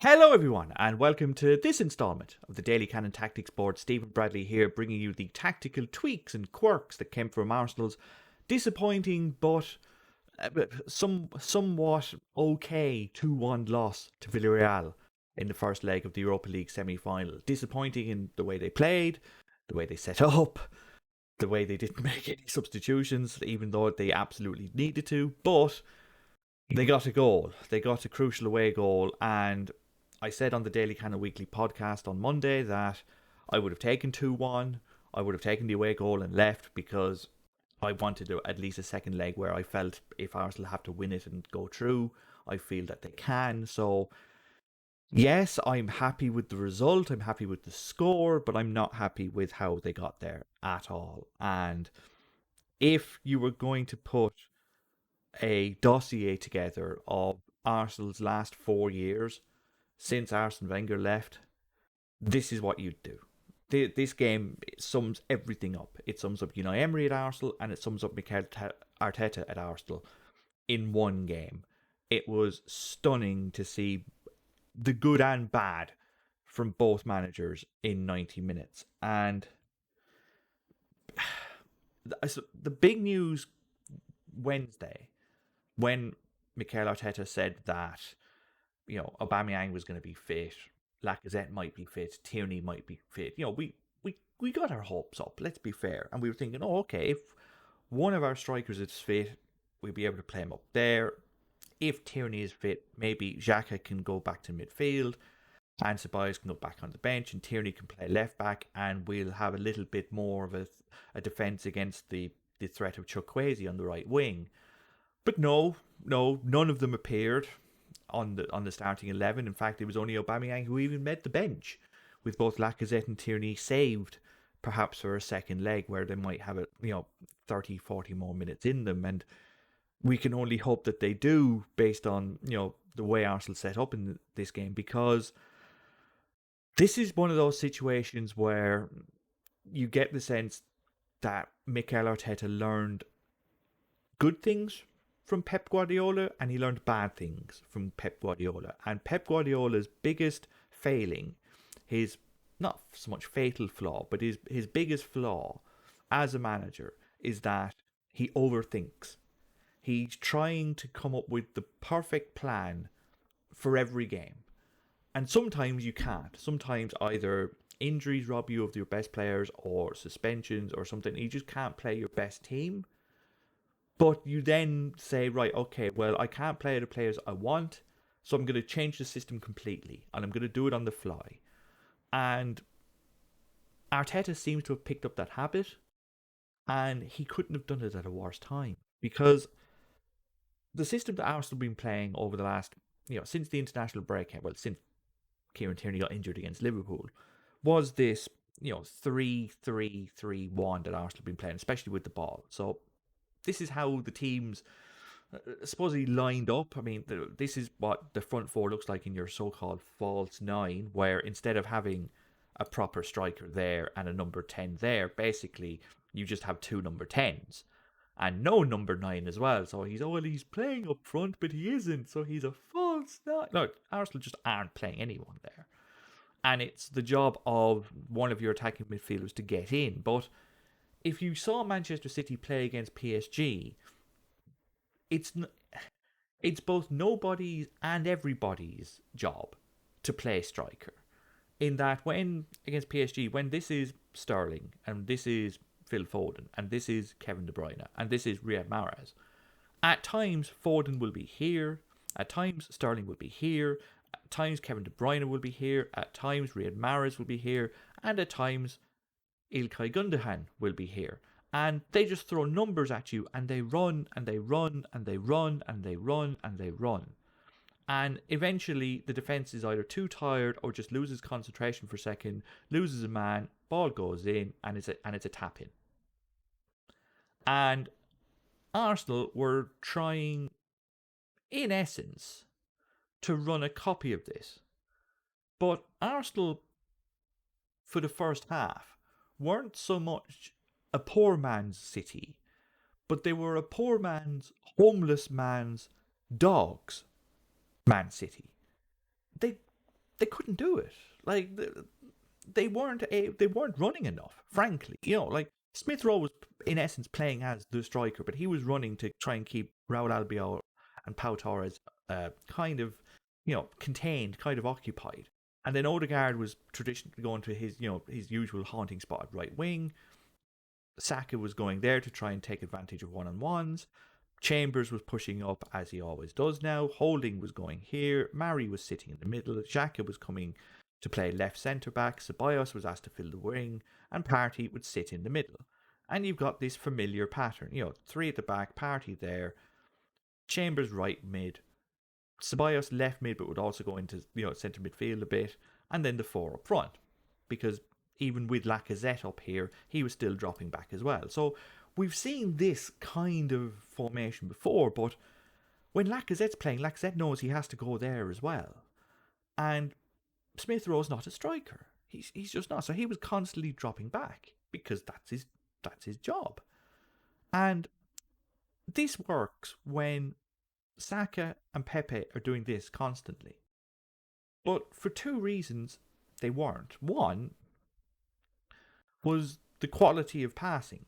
Hello everyone and welcome to this installment of the Daily Cannon Tactics Board. Stephen Bradley here, bringing you the tactical tweaks and quirks that came from Arsenal's disappointing but somewhat okay 2-1 loss to Villarreal in the first leg of the Europa League Semi-Final. Disappointing in the way they played, the way they set up, the way they didn't make any substitutions even though they absolutely needed to, but they got a goal. They got a crucial away goal, and I said on the Daily Cannon Weekly podcast on Monday that I would have taken 2-1. I would have taken the away goal and left because I wanted at least a second leg where I felt if Arsenal have to win it and go through, I feel that they can. So, yes, I'm happy with the result. I'm happy with the score, but I'm not happy with how they got there at all. And if you were going to put a dossier together of Arsenal's last 4 years since Arsene Wenger left, this is what you'd do. This game sums everything up. It sums up Unai Emery at Arsenal and it sums up Mikel Arteta at Arsenal in one game. It was stunning to see the good and bad from both managers in 90 minutes. And the big news Wednesday, when Mikel Arteta said that, Aubameyang was going to be fit, Lacazette might be fit, Tierney might be fit. We got our hopes up, let's be fair. And we were thinking, okay, if one of our strikers is fit, we'll be able to play him up there. If Tierney is fit, maybe Xhaka can go back to midfield, and Ceballos can go back on the bench, and Tierney can play left back, and we'll have a little bit more of a defence against the threat of Chukwueze on the right wing. But no, none of them appeared on the starting 11. In fact, it was only Aubameyang who even made the bench, with both Lacazette and Tierney saved, perhaps for a second leg where they might have 30, 40 more minutes in them. And we can only hope that they do, based on the way Arsenal set up in this game, because this is one of those situations where you get the sense that Mikel Arteta learned good things from Pep Guardiola and he learned bad things from Pep Guardiola. And Pep Guardiola's biggest failing, his not so much fatal flaw, but his biggest flaw as a manager is that he overthinks. He's trying to come up with the perfect plan for every game. And sometimes you can't. Sometimes either injuries rob you of your best players or suspensions or something. You just can't play your best team. But you then say, right, okay, well, I can't play the players I want, so I'm going to change the system completely, and I'm going to do it on the fly. And Arteta seems to have picked up that habit, and he couldn't have done it at a worse time, because the system that Arsenal have been playing over the last, since the international break, well, since Kieran Tierney got injured against Liverpool, was this, 3-3-3-1 that Arsenal have been playing, especially with the ball. So this is how the teams supposedly lined up. I mean, this is what the front four looks like in your so-called false nine, where instead of having a proper striker there and a number 10 there, basically you just have two number 10s and no number 9 as well. So he's playing up front, but he isn't. So he's a false nine. No, Arsenal just aren't playing anyone there. And it's the job of one of your attacking midfielders to get in. But if you saw Manchester City play against PSG, it's both nobody's and everybody's job to play striker. In that when, against PSG, when this is Sterling, and this is Phil Foden, and this is Kevin De Bruyne, and this is Riyad Mahrez, at times Foden will be here, at times Sterling will be here, at times Kevin De Bruyne will be here, at times Riyad Mahrez will be here, and at times Ilkay Gundogan will be here. And they just throw numbers at you, and they run, and they run, and they run, and they run, and they run. And eventually the defence is either too tired or just loses concentration for a second, loses a man, ball goes in, and it's a tap in. And Arsenal were trying, in essence, to run a copy of this. But Arsenal, for the first half, weren't so much a poor man's City, but they were a poor man's, homeless man's, dogs Man City. They they couldn't do it. Like they weren't running enough. Frankly, like Smith Rowe was in essence playing as the striker, but he was running to try and keep Raul Albiol and Pau Torres kind of contained, kind of occupied. And then Odegaard was traditionally going to his his usual haunting spot at right wing. Saka was going there to try and take advantage of one-on-ones. Chambers was pushing up as he always does now. Holding was going here. Mari was sitting in the middle. Xhaka was coming to play left centre back. Ceballos was asked to fill the wing, and Partey would sit in the middle. And you've got this familiar pattern. Three at the back, Partey there, Chambers right mid, Ceballos left mid, but would also go into centre midfield a bit, and then the four up front, because even with Lacazette up here, he was still dropping back as well. So we've seen this kind of formation before, but when Lacazette's playing, Lacazette knows he has to go there as well. And Smith Rowe's not a striker. He's just not. So he was constantly dropping back because that's his job. And this works when Saka and Pepe are doing this constantly. But for two reasons, they weren't. One was the quality of passing.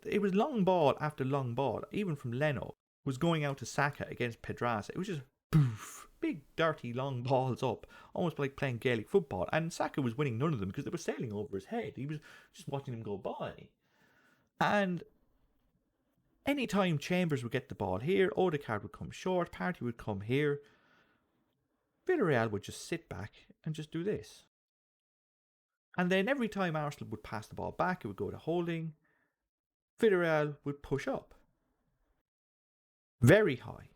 It was long ball after long ball, even from Leno, was going out to Saka against Pedraza. It was just boof, big, dirty, long balls up, almost like playing Gaelic football. And Saka was winning none of them because they were sailing over his head. He was just watching them go by. And anytime Chambers would get the ball here, Odegaard would come short, Partey would come here, Villarreal would just sit back and just do this. And then every time Arsenal would pass the ball back, it would go to Holding. Villarreal would push up very high,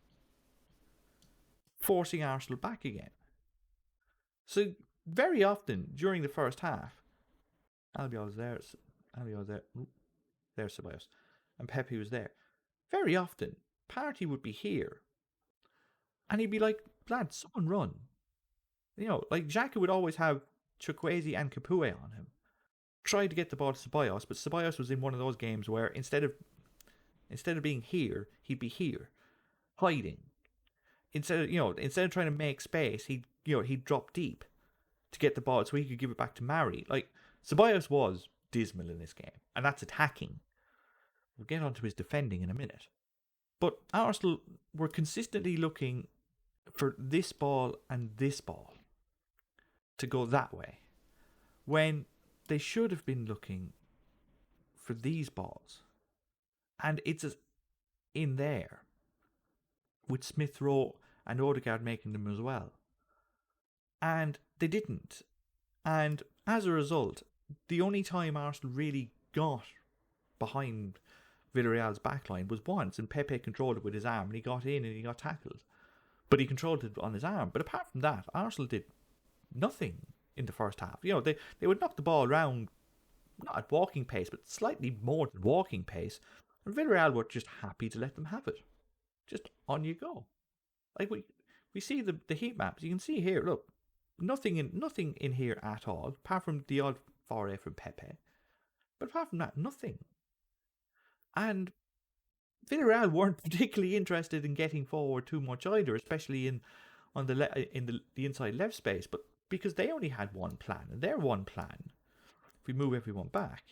forcing Arsenal back again. So very often during the first half, Albiol was there, there's Ceballos, and Pepe was there. Very often, Partey would be here, and he'd be like, "Lads, someone run." Like Xhaka would always have Chukwueze and Capoue on him. Tried to get the ball to Ceballos, but Ceballos was in one of those games where instead of being here, he'd be here, hiding. Instead of trying to make space, he'd drop deep to get the ball so he could give it back to Mari. Like Ceballos was dismal in this game, and that's attacking. We'll get onto his defending in a minute. But Arsenal were consistently looking for this ball and this ball to go that way, when they should have been looking for these balls. And it's in there, with Smith Rowe and Odegaard making them as well. And they didn't. And as a result, the only time Arsenal really got behind Villarreal's backline was once, and Pepe controlled it with his arm, and he got in and he got tackled. But he controlled it on his arm. But apart from that, Arsenal did nothing in the first half. They would knock the ball around, not at walking pace, but slightly more than walking pace. And Villarreal were just happy to let them have it. Just on you go. Like we see the heat maps. You can see here, look, nothing in here at all, apart from the odd foray from Pepe. But apart from that, nothing. And Villarreal weren't particularly interested in getting forward too much either, especially in the inside left space. But because they only had one plan, and their one plan, if we move everyone back,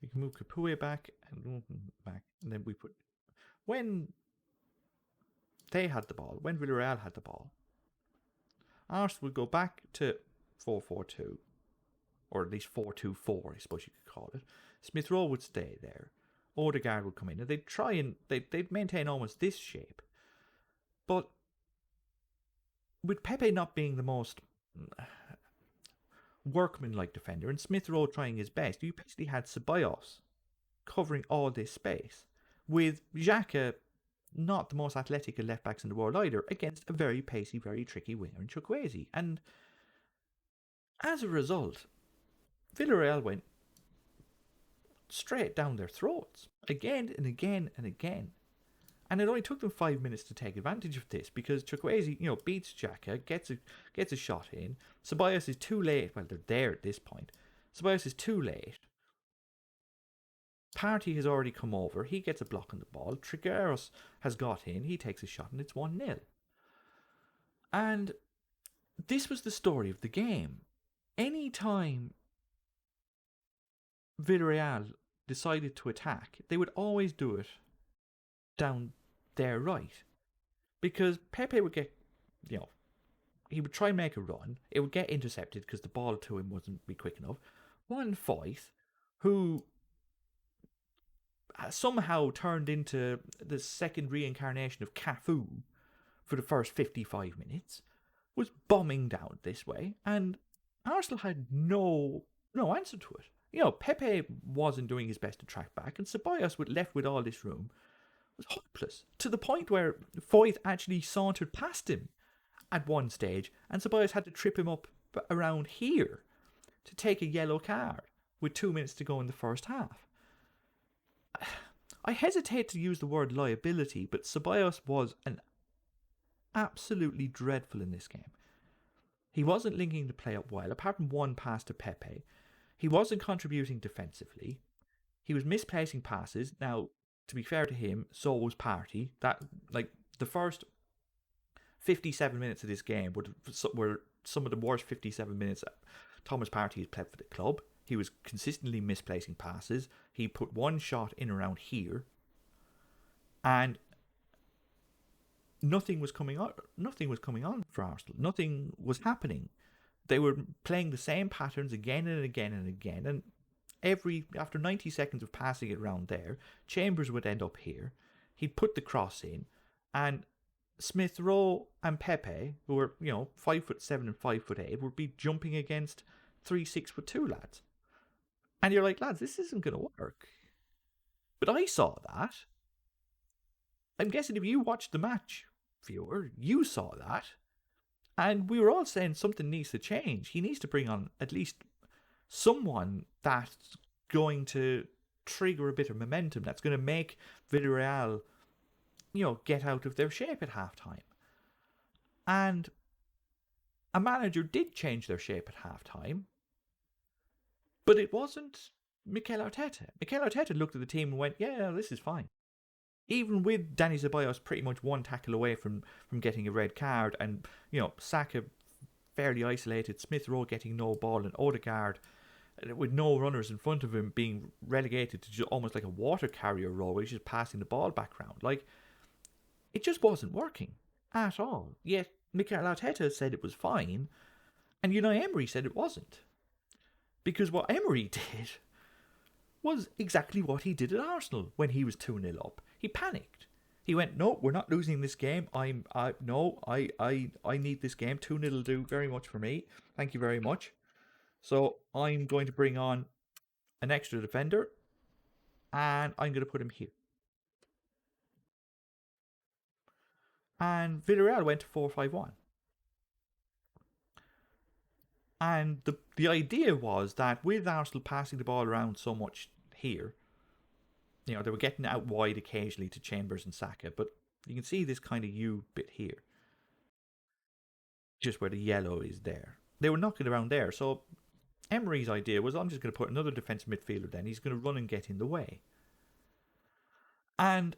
we can move Capoue back, and then we put, when they had the ball, when Villarreal had the ball, Arsenal would go back to 4-4-2, or at least 4-2-4, I suppose you could call it. Smith Rowe would stay there. Odegaard would come in, and they'd try and they'd maintain almost this shape. But with Pepe not being the most workman-like defender, and Smith Rowe trying his best, you basically had Ceballos covering all this space, with Xhaka not the most athletic of left-backs in the world either, against a very pacey, very tricky winger in Chukwueze. And as a result, Villarreal went straight down their throats, again and again and again. And it only took them 5 minutes to take advantage of this, because Chukwueze, beats Xhaka, gets a shot in. Ceballos is too late. Well, they're there at this point. Ceballos is too late. Partey has already come over. He gets a block on the ball. Trigueros has got in. He takes a shot, and it's 1-0. And this was the story of the game. Anytime Villarreal decided to attack, they would always do it down their right. Because Pepe would get, you know, he would try and make a run. It would get intercepted because the ball to him wasn't be quick enough. One Foyth, who somehow turned into the second reincarnation of Cafu for the first 55 minutes, was bombing down this way, and Arsenal had no answer to it. Pepe wasn't doing his best to track back, and Ceballos, left with all this room, was hopeless, to the point where Foyth actually sauntered past him at one stage, and Ceballos had to trip him up around here to take a yellow card with 2 minutes to go in the first half. I hesitate to use the word liability, but Ceballos was absolutely dreadful in this game. He wasn't linking the play up well, apart from one pass to Pepe. He wasn't contributing defensively. He was misplacing passes. Now, to be fair to him, so was Partey. The first 57 minutes of this game were some of the worst 57 minutes Thomas Partey has played for the club. He was consistently misplacing passes. He put one shot in around here, and nothing was coming on. Nothing was coming on for Arsenal. Nothing was happening. They were playing the same patterns again and again and again. And after 90 seconds of passing it around there, Chambers would end up here. He'd put the cross in, and Smith Rowe and Pepe, who were 5'7" and 5'8", would be jumping against 3 6'2" lads. And you're like, lads, this isn't going to work. But I saw that. I'm guessing if you watched the match, viewer, you saw that. And we were all saying something needs to change. He needs to bring on at least someone that's going to trigger a bit of momentum, that's going to make Villarreal, get out of their shape at halftime. And a manager did change their shape at halftime, but it wasn't Mikel Arteta. Mikel Arteta looked at the team and went, yeah, this is fine. Even with Danny Ceballos pretty much one tackle away from getting a red card, and Saka fairly isolated, Smith Rowe getting no ball, and Odegaard with no runners in front of him being relegated to just almost like a water carrier role where he's just passing the ball back round. Like, it just wasn't working at all. Yet Mikel Arteta said it was fine, and Unai Emery said it wasn't. Because what Emery did was exactly what he did at Arsenal when he was 2-0 up. He panicked. He went, no, we're not losing this game. I need this game. 2-0 will do very much for me. Thank you very much. So I'm going to bring on an extra defender, and I'm going to put him here. And Villarreal went to 4-5-1. And the idea was that with Arsenal passing the ball around so much here, they were getting out wide occasionally to Chambers and Saka, but you can see this kind of U bit here, just where the yellow is there. They were knocking around there, so Emery's idea was, I'm just going to put another defensive midfielder then. He's going to run and get in the way. And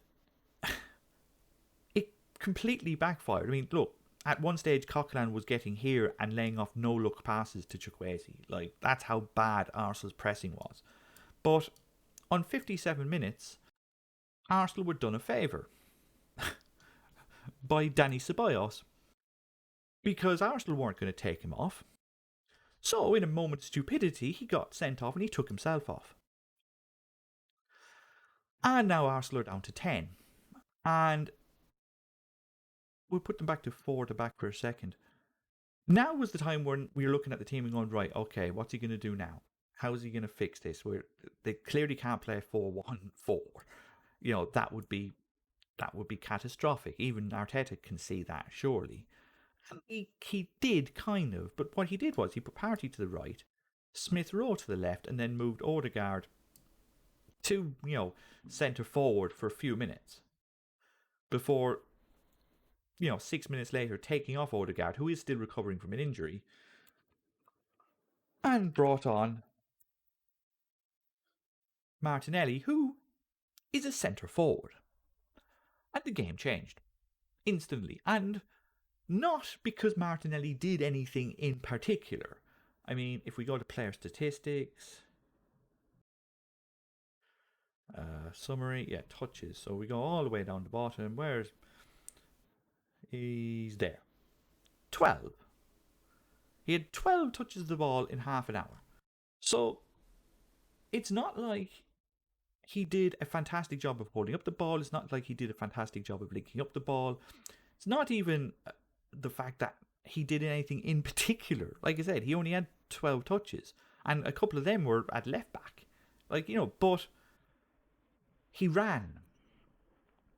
it completely backfired. I mean, look, at one stage, Coquelin was getting here and laying off no-look passes to Chukwueze. Like, that's how bad Arsenal's pressing was. But on 57 minutes, Arsenal were done a favour by Danny Ceballos, because Arsenal weren't going to take him off. So, in a moment of stupidity, he got sent off and he took himself off. And now Arsenal are down to 10. And we'll put them back to 4 to back for a second. Now was the time when we were looking at the team and going, right, okay, what's he going to do now? How is he going to fix this? They clearly can't play 4-1-4. That would be catastrophic. Even Arteta can see that, surely. And he did, kind of. But what he did was he put Partey to the right, Smith Rowe to the left, and then moved Odegaard to, centre forward for a few minutes. Before, 6 minutes later, taking off Odegaard, who is still recovering from an injury, and brought on Martinelli, who is a centre forward. And the game changed instantly. And Not because Martinelli did anything in particular. I mean, if we go to player statistics, summary, yeah, touches. So we go all the way down the bottom. Where's he's there? 12. He had 12 touches of the ball in half an hour. So it's not like he did a fantastic job of holding up the ball. It's not like he did a fantastic job of linking up the ball. It's not even the fact that he did anything in particular. Like I said, he only had 12 touches, and a couple of them were at left back. But he ran.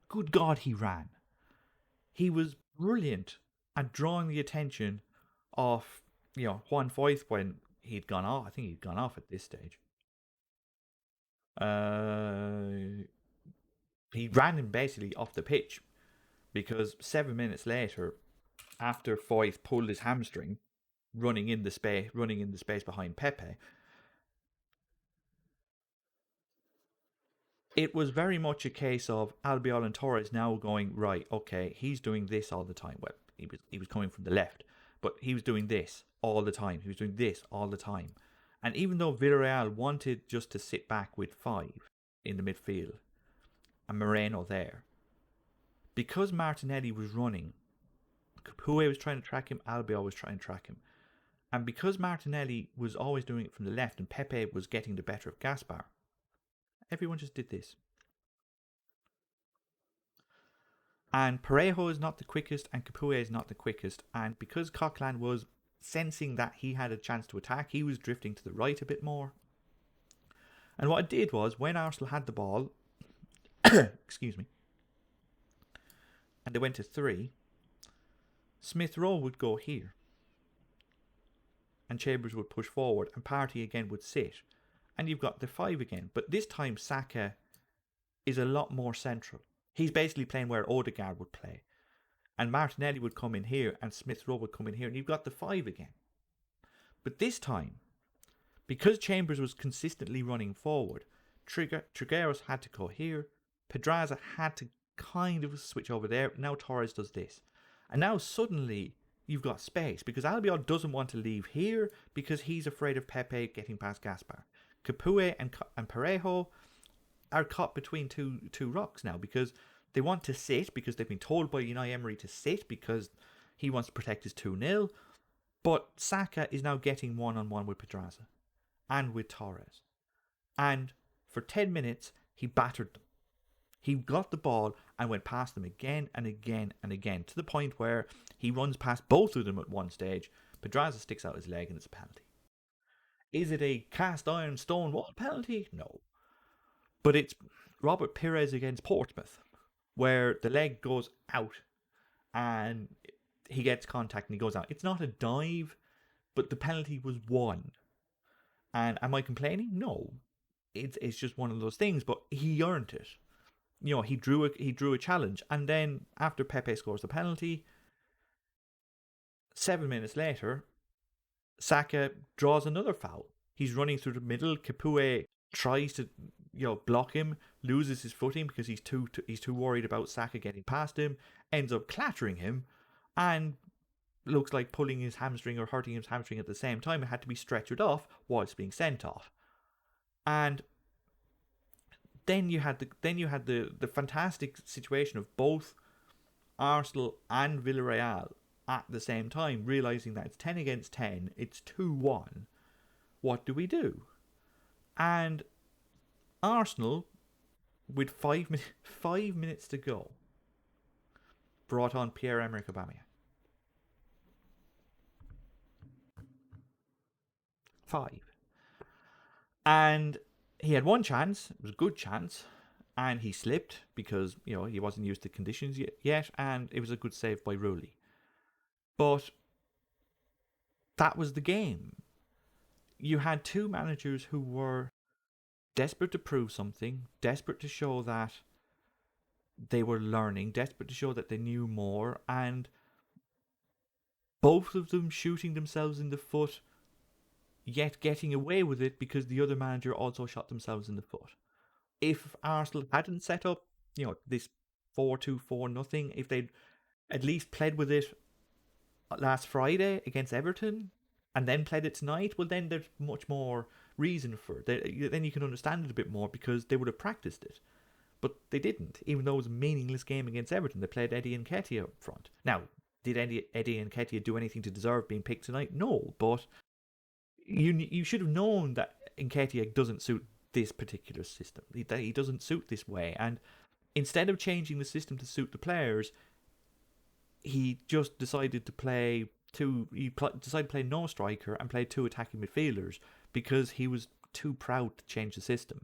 Good God, he ran. He was brilliant at drawing the attention of, Juan Foyth when he'd gone off. I think he'd gone off at this stage. Uh, he ran him basically off the pitch because 7 minutes later, after Foyth pulled his hamstring, running in the space behind Pepe, it was very much a case of Albiol and Torres now going, right, okay, he's doing this all the time. Well, he was coming from the left, but he was doing this all the time. He was doing this all the time. And even though Villarreal wanted just to sit back with 5 in the midfield and Moreno there, because Martinelli was running, Capoue was trying to track him, Albiol was trying to track him. And because Martinelli was always doing it from the left and Pepe was getting the better of Gaspar, everyone just did this. And Parejo is not the quickest and Capoue is not the quickest. And because Coquelin was sensing that he had a chance to attack, he was drifting to the right a bit more. And what it did was, when Arsenal had the ball, excuse me, and they went to 3, Smith Rowe would go here. And Chambers would push forward and Partey again would sit. And you've got the 5 again. But this time Saka is a lot more central. He's basically playing where Odegaard would play. And Martinelli would come in here and Smith Rowe would come in here. And you've got the 5 again. But this time, because Chambers was consistently running forward, Trigueros had to go here. Pedraza had to kind of switch over there. Now Torres does this. And now suddenly you've got space because Albiol doesn't want to leave here because he's afraid of Pepe getting past Gaspar. Capoue and Parejo are caught between two rocks now because they want to sit because they've been told by Unai Emery to sit because he wants to protect his 2-0. But Saka is now getting one-on-one with Pedraza and with Torres. And for 10 minutes, he battered them. He got the ball and went past them again and again and again to the point where he runs past both of them at one stage. Pedraza sticks out his leg and it's a penalty. Is it a cast iron stone wall penalty? No. But it's Robert Pires against Portsmouth, where the leg goes out and he gets contact and he goes out. It's not a dive, but the penalty was won. And am I complaining? No. It's just one of those things, but he earned it. He drew a challenge. And then after Pepe scores the penalty, 7 minutes later, Saka draws another foul. He's running through the middle. Capoue tries to block him, loses his footing because he's too worried about Saka getting past him, ends up clattering him, and looks like pulling his hamstring or hurting his hamstring at the same time. It had to be stretchered off whilst being sent off. And then you had the fantastic situation of both Arsenal and Villarreal at the same time, realising that it's 10 against 10, it's 2-1. What do we do? And Arsenal, with 5 minutes to go, brought on Pierre-Emerick Aubameyang. 5. And he had one chance, it was a good chance, and he slipped because, he wasn't used to conditions yet, and it was a good save by Rooney. But that was the game. You had two managers who were desperate to prove something, desperate to show that they were learning, desperate to show that they knew more, and both of them shooting themselves in the foot, yet getting away with it because the other manager also shot themselves in the foot. If Arsenal hadn't set up, this 4-2-4 nothing, if they'd at least played with it last Friday against Everton and then played it tonight, well, then there's much more reason for it. Then you can understand it a bit more because they would have practiced it. But they didn't, even though it was a meaningless game against Everton. They played Eddie Nketiah up front. Now, did Eddie Nketiah do anything to deserve being picked tonight? No, but you should have known that Nketiah doesn't suit this particular system. That he doesn't suit this way. And instead of changing the system to suit the players, he just decided to play two. Decided to play no striker and play two attacking midfielders because he was too proud to change the system.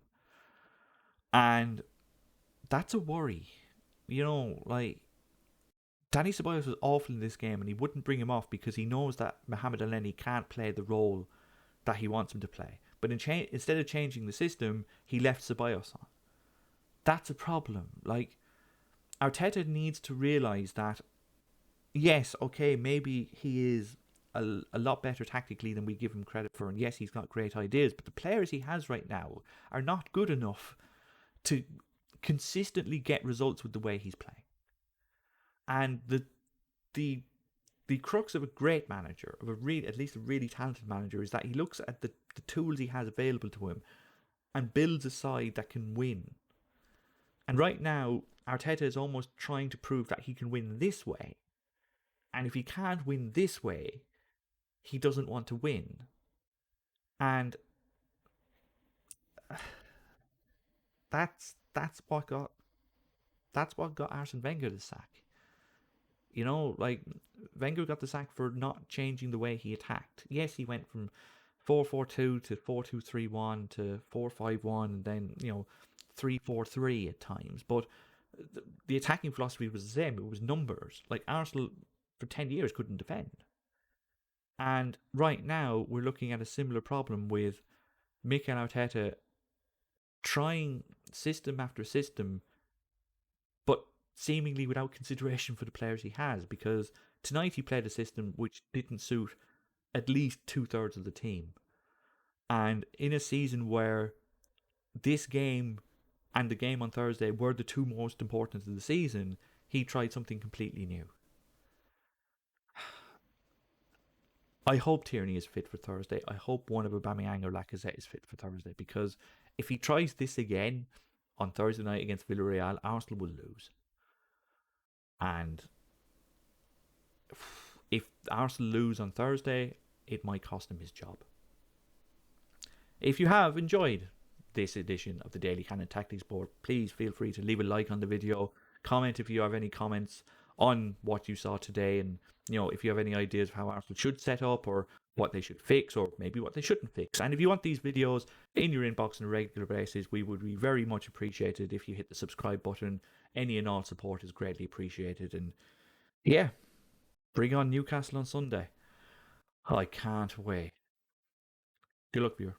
And that's a worry. Like Danny Ceballos was awful in this game, and he wouldn't bring him off because he knows that Mohamed Elneny can't play the role that he wants him to play. But instead of changing the system, he left Ceballos on. That's a problem. Like Arteta needs to realise that, yes, okay, maybe he is a lot better tactically than we give him credit for, and yes, he's got great ideas, but the players he has right now are not good enough to consistently get results with the way he's playing. And the crux of a great manager, of at least a really talented manager, is that he looks at the tools he has available to him and builds a side that can win. And right now, Arteta is almost trying to prove that he can win this way. And if he can't win this way, he doesn't want to win. And that's what got Arsene Wenger the sack. Like Wenger got the sack for not changing the way he attacked. Yes, he went from 4-4-2 to 4-2-3-1 to 4-5-1 and then, 3-4-3 at times. But the attacking philosophy was the same. It was numbers. Like Arsenal for 10 years couldn't defend. And right now we're looking at a similar problem with Mikel Arteta trying system after system, but seemingly without consideration for the players he has, because tonight he played a system which didn't suit at least 2/3 of the team. And in a season where this game and the game on Thursday were the two most important of the season, he tried something completely new. I hope Tierney is fit for Thursday. I hope one of Aubameyang or Lacazette is fit for Thursday, because if he tries this again on Thursday night against Villarreal, Arsenal will lose. And if Arsenal lose on Thursday, it might cost him his job. If you have enjoyed this edition of the Daily Cannon Tactics Board, please feel free to leave a like on the video, comment if you have any comments on what you saw today, and if you have any ideas of how Arsenal should set up or what they should fix or maybe what they shouldn't fix. And if you want these videos in your inbox on a regular basis, we would be very much appreciated if you hit the subscribe button. Any and all support is greatly appreciated. And yeah, bring on Newcastle on Sunday. I can't wait. Good luck, viewer.